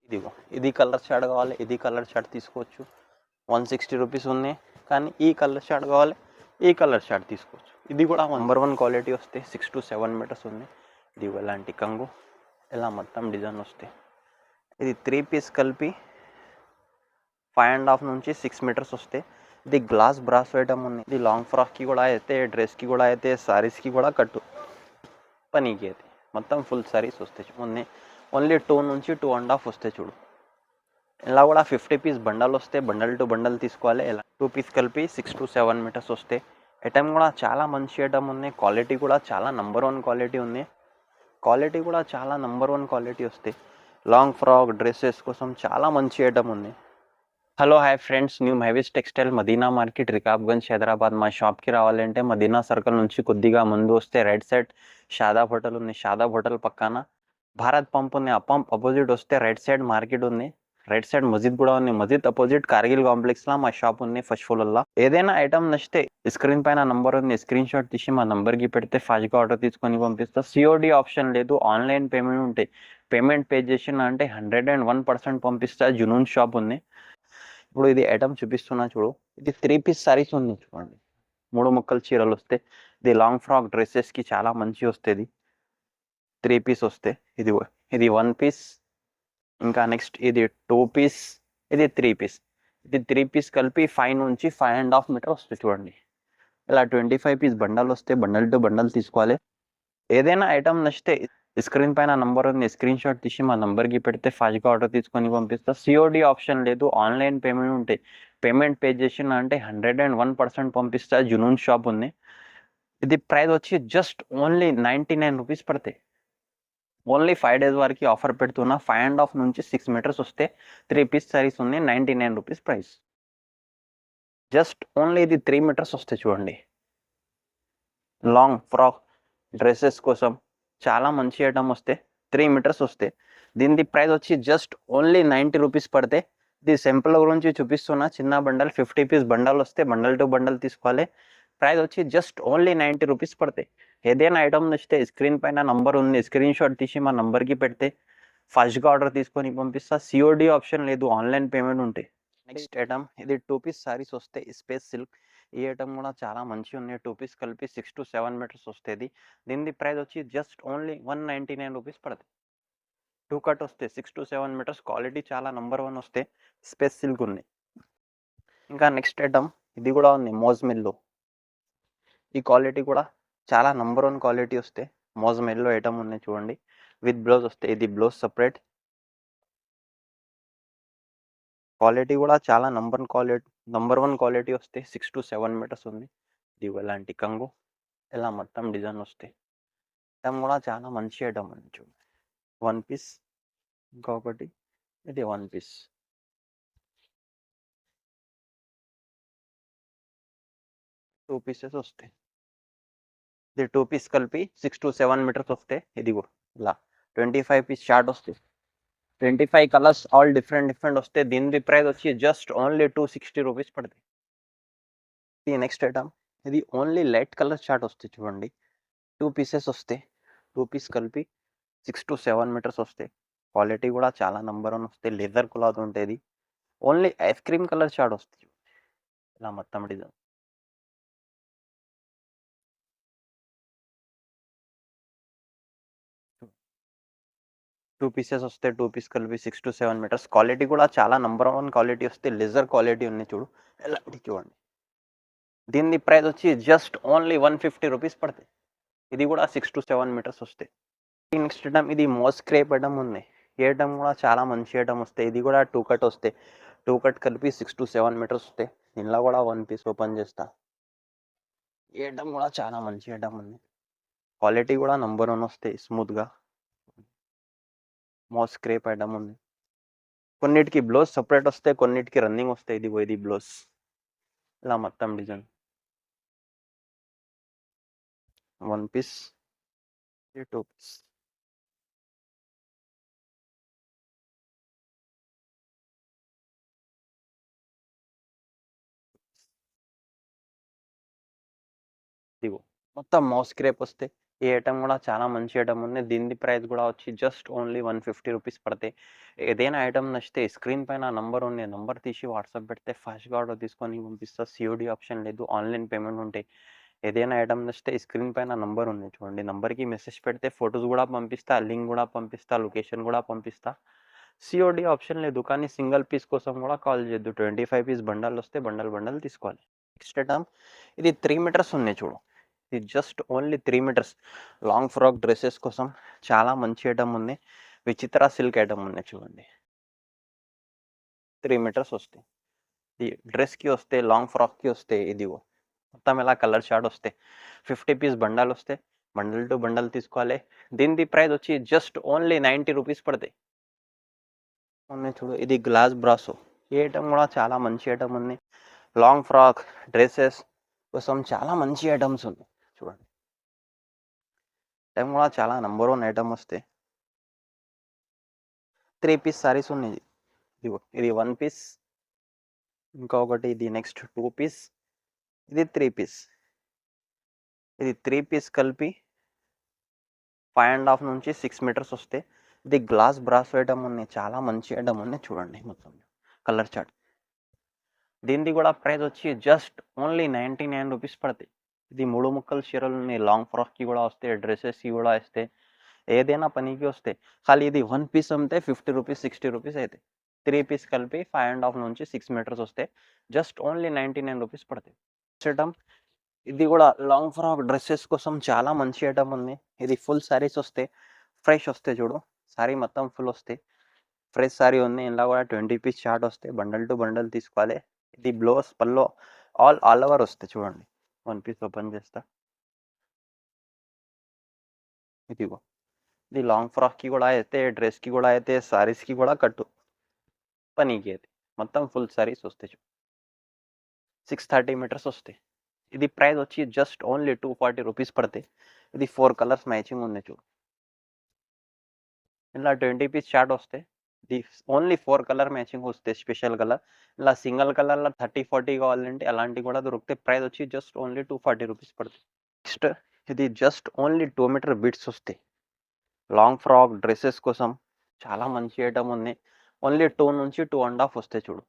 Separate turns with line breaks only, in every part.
ఇదిగో ఇది colour short కావాలి, ఇది కలర్ షార్ట్ తీసుకోవచ్చు. 160 రూపీస్ ఉన్నాయి. కానీ ఈ కలర్ షార్ట్ కావాలి, ఈ కలర్ షార్ట్ తీసుకోవచ్చు. ఇది కూడా నెంబర్ 1 క్వాలిటీ వస్తే 6 to 7 మీటర్స్ ఉంది. ఇది ఎలాంటి కంగు, ఇలా మొత్తం డిజైన్ వస్తాయి. ఇది 3 పీస్ కలిపి 5.5 నుంచి 6 మీటర్స్ వస్తాయి. ఇది గ్లాస్ బ్రాస్ ఐటమ్ ఉంది. ఇది లాంగ్ ఫ్రాక్కి కూడా అయితే, డ్రెస్కి కూడా అయితే, సారీస్కి కూడా కట్టు పనికి అయితే మొత్తం ఫుల్ సారీస్ వస్తాయి. ఓన్లీ 2 నుంచి 2.5 వస్తాయి చూడు. ఇలా కూడా 50 పీస్ బండల్ వస్తే బండల్ టు బండల్ తీసుకోవాలి. ఇలా 2 పీస్ కలిపి 6 to 7 మీటర్స్ వస్తాయి. ఐటమ్ కూడా చాలా మంచి ఐటమ్ ఉంది. క్వాలిటీ కూడా చాలా నెంబర్ 1 క్వాలిటీ ఉంది. క్వాలిటీ కూడా చాలా నెంబర్ 1 క్వాలిటీ వస్తాయి. లాంగ్ ఫ్రాక్ డ్రెస్సెస్ కోసం చాలా మంచి ఐటమ్ ఉంది. Hello hi friends, new Mahesh textile Madina market Rikabganj Hyderabad. మా షాప్కి రావాలంటే మదీనా సర్కిల్ నుంచి కొద్దిగా ముందు వస్తే రైట్ సైడ్ షాదాబ్ హోటల్ ఉంది. షాదాబ్ హోటల్ పక్కన భారత్ పంప్ ఉంది. ఆ పంప్ అపోజిట్ వస్తే రైట్ సైడ్ మార్కెట్ ఉంది. రైట్ సైడ్ మస్జిద్ కూడా ఉంది. మస్జిద్ అపోజిట్ కార్గిల్ కాంప్లెక్స్ లా మా షాప్ ఉంది ఫస్ట్ ఫ్లోర్లో. ఏదైనా ఐటమ్ నచ్చితే స్క్రీన్ పైన నంబర్ ఉంది, స్క్రీన్ షాట్ తీసి మా నంబర్కి పెడితే ఫాస్ట్గా ఆర్డర్ తీసుకొని పంపిస్తా. సిఓడి ఆప్షన్ లేదు, ఆన్లైన్ పేమెంట్ ఉంటాయి. పేమెంట్ పే చేసిన అంటే 101% పంపిస్తా. జునూన్ షాప్ ఉంది. ఇప్పుడు ఇది ఐటమ్ చూపిస్తున్నా చూడు. ఇది 3 పీస్ సారీస్ ఉంది చూడండి. 3 ముక్కలు చీరలు వస్తాయి. ఇది లాంగ్ ఫ్రాక్ డ్రెస్సెస్కి చాలా మంచి వస్తుంది. 3 పీస్ వస్తే ఇది 1 పీస్, ఇంకా నెక్స్ట్ ఇది 2 పీస్, ఇది 3 పీస్. ఇది 3 పీస్ కలిపి 5 నుంచి 5.5 మీటర్ వస్తుంది చూడండి. ఇలా 25 పీస్ బండల్ వస్తే బండల్ టు బండల్ తీసుకోవాలి. ఏదైనా ఐటమ్ నచ్చితే స్క్రీన్ పైన నంబర్ ఉంది, స్క్రీన్ షాట్ తీసి మా నంబర్కి పెడితే ఫాస్ట్గా ఆర్డర్ తీసుకొని పంపిస్తా. సిఓడి ఆప్షన్ లేదు, ఆన్లైన్ పేమెంట్ ఉంటాయి. పేమెంట్ పే చేసిన అంటే 101% పంపిస్తా. జునూన్ షాప్ ఉంది. ఇది ప్రైస్ వచ్చి జస్ట్ ఓన్లీ 99 రూపీస్ పడతాయి. ఓన్లీ 5 days వరకు ఆఫర్ పెడుతున్నా. 5.5 నుంచి 6 మీటర్స్ వస్తే 3 పీస్ సారీస్ ఉన్నాయి. 99 రూపీస్ ప్రైస్. జస్ట్ ఓన్లీ ఇది 3 మీటర్స్ వస్తాయి చూడండి. లాంగ్ ఫ్రాక్ డ్రెస్సెస్ కోసం చాలా మంచి ఐటమ్ వస్తే 3 మీటర్స్ వస్తే దీని ప్రైస్ వచ్చి జస్ట్ ఓన్లీ 90 రూపీస్ పడితే. ఇది సింపుల్ గురించి చూపిస్తున్నా. చిన్న బండల్ 50 పీస్ బండల్ వస్తే బండల్ టు బండల్ తీసుకోవాలి. ప్రైస్ వచ్చి జస్ట్ ఓన్లీ 90 రూపీస్ పడతాయి. ఏదైనా ఐటమ్ నచ్చితే స్క్రీన్ పైన నంబర్ ఉంది, స్క్రీన్ షాట్ తీసి మా నంబర్కి పెడితే ఫాస్ట్గా ఆర్డర్ తీసుకొని పంపిస్తా. సిఓడి ఆప్షన్ లేదు, ఆన్లైన్ పేమెంట్ ఉంటాయి. నెక్స్ట్ ఐటమ్ ఇది 2 పీస్ సారీస్ వస్తే స్పేస్ సిల్క్. ఈ ఐటమ్ కూడా చాలా మంచి ఉన్నాయి. 2 పీస్ కలిపి 6 to 7 మీటర్స్ వస్తుంది. దీని ప్రైస్ వచ్చి జస్ట్ ఓన్లీ 199 రూపీస్ పడుతుంది. 2 కట్ వస్తే 6 to 7 మీటర్స్. క్వాలిటీ చాలా నెంబర్ 1 వస్తే స్పేస్ సిల్క్ ఉంది. ఇంకా నెక్స్ట్ ఐటమ్ ఇది కూడా ఉంది మోజ్ మిల్లో. ఈ క్వాలిటీ కూడా చాలా నెంబర్ 1 క్వాలిటీ వస్తే మోజ్ మిల్లో ఐటమ్ ఉన్నాయి చూడండి. విత్ బ్లౌజ్ వస్తే ఇది బ్లౌజ్ సపరేట్. క్వాలిటీ కూడా చాలా నెంబర్ 1 క్వాలిటీ వస్తే 6 to 7 మీటర్స్ ఉంది. ఇది ఎలాంటి కంగు, ఇలా మొత్తం డిజైన్ వస్తాయి. ఐటమ్ కూడా చాలా మంచి ఐటమ్ ఉంది చూడండి. 1 పీస్, ఇంకొకటి ఇది 1 పీస్. టూ పీసెస్ వస్తాయి. ఇది 2 పీస్ కలిపి 6 to 7 మీటర్స్ వస్తాయి. ఇది కూడా ఇలా 25 పీస్ షార్ట్ వస్తాయి. 25 కలర్స్ ఆల్ డిఫరెంట్ వస్తాయి. దీని ప్రైస్ వచ్చి జస్ట్ ఓన్లీ 260 రూపీస్ పడుతుంది. ఇది నెక్స్ట్ ఐటమ్ ఇది ఓన్లీ లైట్ కలర్ షార్ట్ వస్తాయి చూడండి. 2 పీసెస్ వస్తాయి. 2 పీస్ కలిపి 6 to 7 మీటర్స్ వస్తాయి. క్వాలిటీ కూడా చాలా నెంబర్ 1 వస్తాయి. లెదర్ క్లాత్ ఉంటుంది. Only ice cream colour short వస్తాయి ఇలా మొత్తం డిజైన్. 2 పీసెస్ వస్తాయి. 2 పీస్ కలిపి 6 to 7 మీటర్స్. క్వాలిటీ కూడా చాలా నెంబర్ 1 క్వాలిటీ వస్తే లెజర్ క్వాలిటీ ఉన్నాయి చూడు. ఎలాంటి చూడండి. దీని ప్రైస్ వచ్చి జస్ట్ ఓన్లీ 150 రూపీస్ పడుతుంది. ఇది కూడా 6 to 7 మీటర్స్ వస్తాయి. నెక్స్ట్ ఐటమ్ ఇది మోస్ క్రేప్ ఐటమ్ ఉంది. ఈ ఐటమ్ కూడా చాలా మంచి ఐటమ్ వస్తాయి. ఇది కూడా 2 కట్ వస్తాయి. 2 కట్ కలిపి 6 to 7 మీటర్స్ వస్తాయి. దీనిలో కూడా 1 పీస్ ఓపెన్ చేస్తా. ఈ ఐటమ్ కూడా చాలా మంచి ఐటమ్ ఉంది. క్వాలిటీ కూడా నెంబర్ 1 వస్తాయి. స్మూత్గా మోస్ క్రేప్ ఐటమ్ ఉంది. కొన్నిటికి బ్లౌజ్ సపరేట్ వస్తాయి, కొన్నిటికి రన్నింగ్ వస్తాయి. ఇది బ్లౌజ్ ఇలా మొత్తం డిజైన్. 1 piece, 2 piece. ఇదిగో మొత్తం మౌస్ క్రేప్ వస్తాయి. ఈ ఐటెమ్ కూడా చాలా మంచి ఐటెమ్ ఉంది. దీని ప్రైస్ కూడా వచ్చి జస్ట్ ఓన్లీ 150 రూపీస్ పడతాయి. ఏదైనా ఐటెమ్ నచ్చితే స్క్రీన్ పైన నంబర్ ఉంది. నంబర్ తీసి వాట్సాప్ పెడితే ఫాస్ట్‌గా ఆర్డర్ తీసుకొని పంపిస్తా. సీఓడీ ఆప్షన్ లేదు. ఆన్‌లైన్ పేమెంట్ ఉంటాయి. ఏదైనా ఐటెమ్ నచ్చితే స్క్రీన్ పైన నంబర్ ఉంది చూడండి. నంబర్‌కి మెసేజ్ పెడితే ఫోటోస్ కూడా పంపిస్తా, లింక్ కూడా పంపిస్తా, లొకేషన్ కూడా పంపిస్తా. సీఓడీ ఆప్షన్ లేదు. కానీ సింగిల్ పీస్ కోసం కూడా కాల్ చేయొద్దు. 25 పీస్ బండల్ వస్తే బండల్ తీసుకోవాలి. నెక్స్ట్ ఐటెమ్ ఇది 3 మీటర్స్ ఉన్నాయి చూడు. ఇది just only 3 meters long frock dresses కోసం చాలా మంచి ఐటమ్ ఉంది. విచిత్ర సిల్క్ ఐటమ్ ఉంది చూడండి. 3 మీటర్స్ వస్తాయి. ఇది డ్రెస్‌కి వస్తాయి, లాంగ్ ఫ్రాక్‌కి వస్తాయి. ఇదిగో మొత్తం ఇలా కలర్ చార్ట్ వస్తాయి. 50 పీస్ బండల్ వస్తాయి. బండల్ టు బండల్ తీసుకోవాలి. దీని ప్రైస్ వచ్చి జస్ట్ ఓన్లీ 90 రూపీస్ పడతాయి. ఉన్నాయి చూడు. ఇది గ్లాస్ బ్రాసో. ఈ ఐటమ్ కూడా చాలా మంచి ఐటమ్ ఉంది. లాంగ్ ఫ్రాక్ డ్రెసెస్ కోసం చాలా మంచి ఐటమ్స్ ఉన్నాయి చూడండి. ఐటమ్ కూడా చాలా నంబర్ 1 ఐటమ్ వస్తాయి. 3 పీస్ సారీస్ ఉన్నాయి. ఇదిగో ఇది 1 పీస్, ఇంకొకటి ఇది నెక్స్ట్ 2 పీస్, ఇది 3 పీస్. ఇది 3 పీస్ కలిపి 5.5 నుంచి 6 మీటర్స్ వస్తాయి. ఇది గ్లాస్ బ్రాస్ ఐటమ్ ఉన్నాయి. చాలా మంచి ఐటమ్ ఉన్నాయి చూడండి. మొత్తం కలర్ చార్ట్. దీనిది కూడా ప్రైస్ వచ్చి జస్ట్ ఓన్లీ 99 రూపీస్ పడతాయి. ఇది 3 ముక్కల చీరలు ఉన్నాయి. లాంగ్ ఫ్రాక్‌కి కూడా వస్తాయి, డ్రెసెస్‌కి కూడా వస్తాయి. ఏదైనా పనికి వస్తాయి. ఖాళీ ఇది 1 పీస్ అమ్మితే 50 రూపీస్, 60 రూపీస్ అయితాయి. 3 పీస్ కలిపి 5.5 నుంచి 6 మీటర్స్ వస్తాయి. జస్ట్ ఓన్లీ 99 రూపీస్ పడతాయి. ఐటమ్ ఇది కూడా లాంగ్ ఫ్రాక్ డ్రెసెస్ కోసం చాలా మంచి ఐటమ్ ఉంది. ఇది ఫుల్ సారీస్ వస్తాయి. ఫ్రెష్ వస్తాయి చూడు. సారీ మొత్తం ఫుల్ వస్తాయి. ఫ్రెష్ సారీ ఉంది. ఇందులో కూడా 20 పీస్ చార్ట్ వస్తాయి. బండల్ టు బండల్ తీసుకోవాలి. ఇది బ్లౌజ్ పల్లో ఆల్ ఓవర్ వస్తాయి చూడండి. 1 పీస్ ఓపెన్ చేస్తా. ఇదిగో ఇది లాంగ్ ఫ్రాక్‌కి కూడా అయితే, డ్రెస్‌కి కూడా అయితే, సారీస్‌కి కూడా కట్టు పనికి అయితే. మొత్తం ఫుల్ సారీస్ వస్తాయి చూడు. 630 మీటర్స్ వస్తాయి. ఇది ప్రైస్ వచ్చి జస్ట్ ఓన్లీ 240 రూపీస్ పడతాయి. ఇది 4 కలర్స్ మ్యాచింగ్ ఉన్నాయి చూడు. ఇలా 20 పీస్ చార్ట్ వస్తాయి. ఇది ఓన్లీ 4 కలర్ మ్యాచింగ్ వస్తాయి స్పెషల్ కలర్. ఇలా సింగిల్ కలర్‌లో 30, 40 కావాలంటే అలాంటివి కూడా దొరుకుతాయి. ప్రైస్ వచ్చి జస్ట్ ఓన్లీ 240 రూపీస్ పడతాయి. నెక్స్ట్ ఇది జస్ట్ ఓన్లీ 2 మీటర్ బిట్స్ వస్తాయి. లాంగ్ ఫ్రాక్ డ్రెసెస్ కోసం చాలా మంచి ఐటమ్ ఉంది. ఓన్లీ 2 నుంచి 2.5 వస్తాయి చూడు.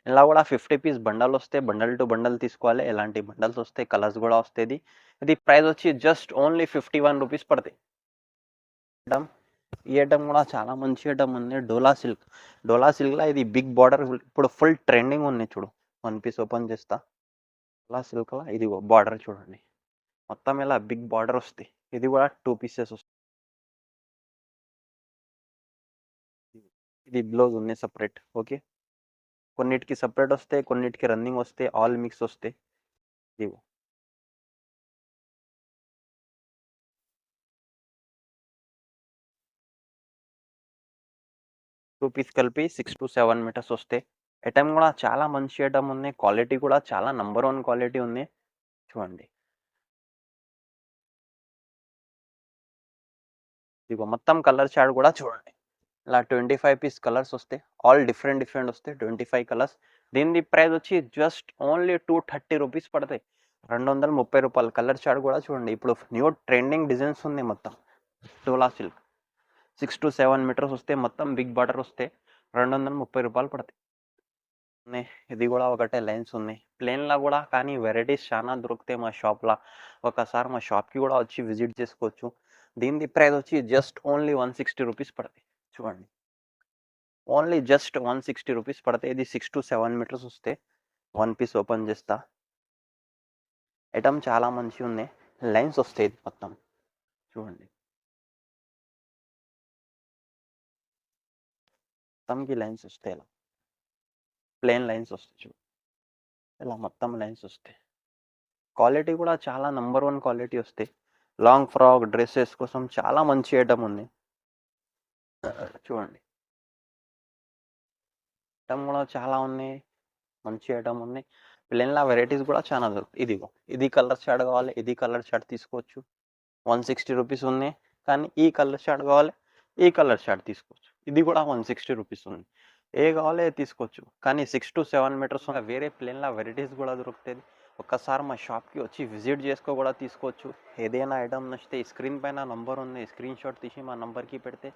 ఇలా కూడా 50 పీస్ బండల్ వస్తాయి. బండల్ టు బండల్ తీసుకోవాలి. ఎలాంటి బండల్స్ వస్తాయి, కలర్స్ కూడా వస్తాయి. ఇది ప్రైస్ వచ్చి జస్ట్ ఓన్లీ 51 రూపీస్ పడతాయి. ఐటమ్ ఈ ఐటమ్ కూడా చాలా మంచి ఐటమ్ ఉంది. డోలా సిల్క్. డోలా సిల్క్‌లో ఇది బిగ్ బార్డర్ ఇప్పుడు ఫుల్ ట్రెండింగ్ ఉంది చూడు. 1 పీస్ ఓపెన్ చేస్తా. డోలా సిల్క్‌లో ఇదిగో బార్డర్ చూడండి. మొత్తం ఇలా బిగ్ బార్డర్ వస్తాయి. ఇది కూడా 2 పీసెస్ వస్తాయి. ఇది బ్లౌజ్ ఉంది సెపరేట్. ఓకే. కొన్నిటికి సెపరేట్ వస్తాయి. కొన్నిటికి రన్నింగ్ వస్తాయి. ఆల్ మిక్స్ వస్తాయి. ఇదిగో 2 పీస్ కలిపి 6-7 మీటర్స్ వస్తాయి. ఐటమ్ కూడా చాలా మంచి ఐటమ్ ఉంది. క్వాలిటీ కూడా చాలా నంబర్ 1 క్వాలిటీ ఉంది. చూడండి. ఇదిగో మొత్తం కలర్ చార్ట్ కూడా చూడండి. ఇలా 25 పీస్ కలర్స్ వస్తాయి. ఆల్ డిఫరెంట్ వస్తాయి. 25 కలర్స్. దీని ప్రైస్ వచ్చి జస్ట్ ఓన్లీ 230 రూపీస్ పడతాయి. రూ. 230 కలర్ చార్ట్ కూడా చూడండి. ఇప్పుడు న్యూ ట్రెండింగ్ డిజైన్స్ ఉంది మొత్తం. డోలా సిల్క్ 6-7 మీటర్స్ వస్తాయి. మొత్తం బిగ్ బార్డర్ వస్తాయి. రూ. 230 పడతాయి. ఇది కూడా ఒకటే లైన్స్ ఉన్నాయి. ప్లెయిన్‌లో కూడా కానీ వెరైటీస్ చాలా దొరుకుతాయి మా షాప్‌లో. ఒకసారి మా షాప్‌కి కూడా వచ్చి విజిట్ చేసుకోవచ్చు. దీని ప్రైస్ వచ్చి జస్ట్ ఓన్లీ 160 రూపీస్ పడతాయి. చూడండి. ఓన్లీ జస్ట్ 160 రూపీస్ పడతాయి. ఇది 6-7 మీటర్స్ వస్తాయి. 1 పీస్ ఓపెన్ చేస్తా. ఐటమ్ చాలా మంచిగుంది. లైన్స్ వస్తాయి మొత్తం. చూడండి. మొత్తంకి లైన్స్ వస్తాయి ఇలా. ప్లెయిన్ లైన్స్ వస్తాయి చూడు. ఇలా మొత్తం లైన్స్ వస్తాయి. క్వాలిటీ కూడా చాలా నంబర్ 1 క్వాలిటీ వస్తాయి. లాంగ్ ఫ్రాక్ డ్రెసెస్ కోసం చాలా మంచి ఐటమ్ ఉంది. చూడండి. ఐటమ్ కూడా చాలా ఉన్నాయి. మంచి ఐటమ్ ఉన్నాయి. ప్లెయిన్‌లో వెరైటీస్ కూడా చాలా దొరుకుతాయి. ఇదిగో ఇది కలర్ చార్ట్ కావాలి. ఇది కలర్ చార్ట్ తీసుకోవచ్చు. 160 రూపీస్ ఉన్నాయి. కానీ ఈ కలర్ చార్ట్ కావాలి. ఈ కలర్ చార్ట్ తీసుకోవచ్చు. ఇది కూడా 160 రూపీస్ ఉంది. ఏ కావాలో అది తీసుకోవచ్చు. కానీ 6-7 మీటర్స్ వేరే ప్లెయిన్‌లో వెరైటీస్ కూడా దొరుకుతాయి. ఒక్కసారి మా షాప్కి వచ్చి విజిట్ చేసుకో కూడా తీసుకోవచ్చు. ఏదైనా ఐటమ్ నచ్చితే ఈ స్క్రీన్ పైన నంబర్ ఉంది, స్క్రీన్ షాట్ తీసి మా నంబర్కి పెడితే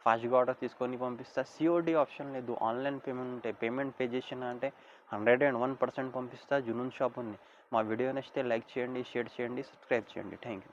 ఫాస్ట్గా ఆర్డర్ తీసుకొని పంపిస్తా. సిఓడి ఆప్షన్ లేదు, ఆన్లైన్ పేమెంట్ ఉంటే పేమెంట్ పే చేసిన అంటే 101% పంపిస్తా. జునూన్ షాప్ ఉంది. మా వీడియో నచ్చితే లైక్ చేయండి, షేర్ చేయండి, సబ్స్క్రైబ్ చేయండి. Thank you.